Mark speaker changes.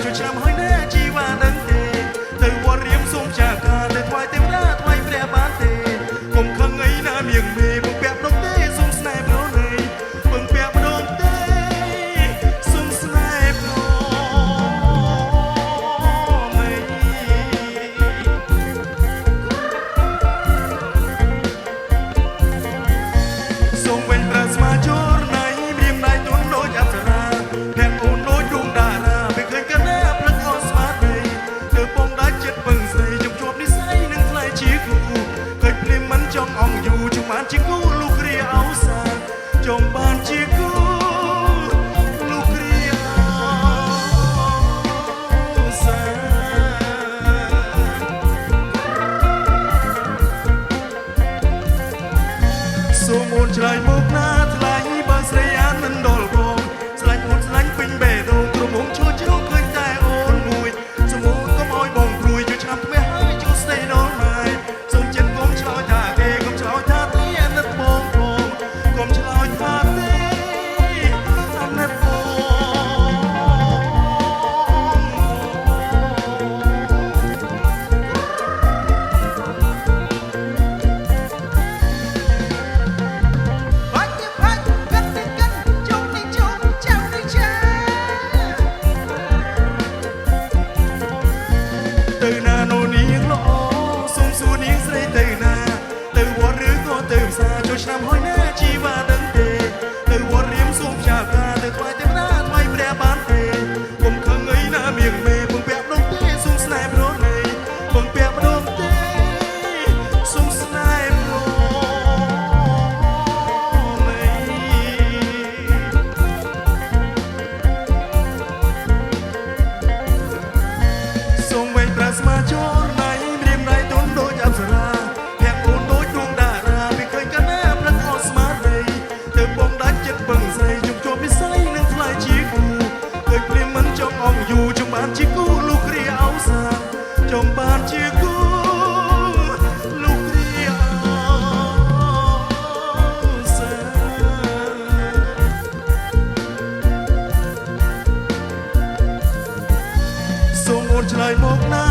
Speaker 1: ជួយឆ្នាំហើយណែជីវ៉ានឹងទេទៅវត្តរៀមសូមចាការទៅថ្វាយទេវតាថ្វាយព្រះបានទេកុំខឹងអីណាមៀងមេពងពាក់ដងទេសូមស្នេហ៍ប្រណីពងពាក់ដងទេសូមស្នេហ៍ប្រណីសូមវិញប្រាស្មាជរណៃព្រៀមដៃទុនដូចអប្សរាអ្នកអូនដូចដួងតារាមិនឃើញកណាផ្លឹកអស្មារតីទៅពងដាច់ចិត្តពឹងស្រីជំជាប់និស័យនឹងថ្លៃជាគូឃើញភ្លាមមិនចង់អងយូរជុំបានជាគូលោកគ្រាអោសាចង់បានជាគូលោកគ្រាអោសាសូមអូនឆ្លើយមកណាថ្លៃបើស្រីអានមិនដល់បងស្លាញ់អូនស្លាញ់ពេញបេះដូងក្រុមងឈរជ្រោកឃើញតែអូនមួយសូមអូនកុំអោយបងព្រួយជួយឆ្នាំផ្ទះហើយជួយស្ដីដល់ម៉ែសូមចិត្តកុំឆ្លើយថាទេកុំឆ្លើយថាទេអាណិតបងផងកុំឆ្លើយថាទេអាណិតបងទៅណានោនាងល្អសូមសួរនាងស្រីទៅណាទៅវត្តឬក៏ទៅផ្សារចូលឆ្នាំហើយណាជីវ៉ាដឹងទេទៅវត្តរៀមសូមចាការទៅថ្វាយទេវតាថ្វាយព្រះបានទេកុំខឹងអីណាមៀងមេពងពាក់ដងទេសូមស្នេហ៍ប្រណីពងពាក់ដងទេសូមស្នេហ៍ប្រណីសូមវែងប្រាស្មាជរណៃព្រៀមដៃទុនដូចអប្សរាអ្នកអូនដូចដួងតារាមិនឃើញកណាផ្លឹកអស្មារតីទៅពងដាច់ចិត្តពឹងស្រីជុំជាប់ពិស័យនឹងថ្លៃជាគូឃើញព្រាមមិនចង់អងយូរចង់បានជាគូលោកគ្រាអោសាចង់បានជាគូលោកគ្រាអោសាសូមអូនឆ្លើយមកណា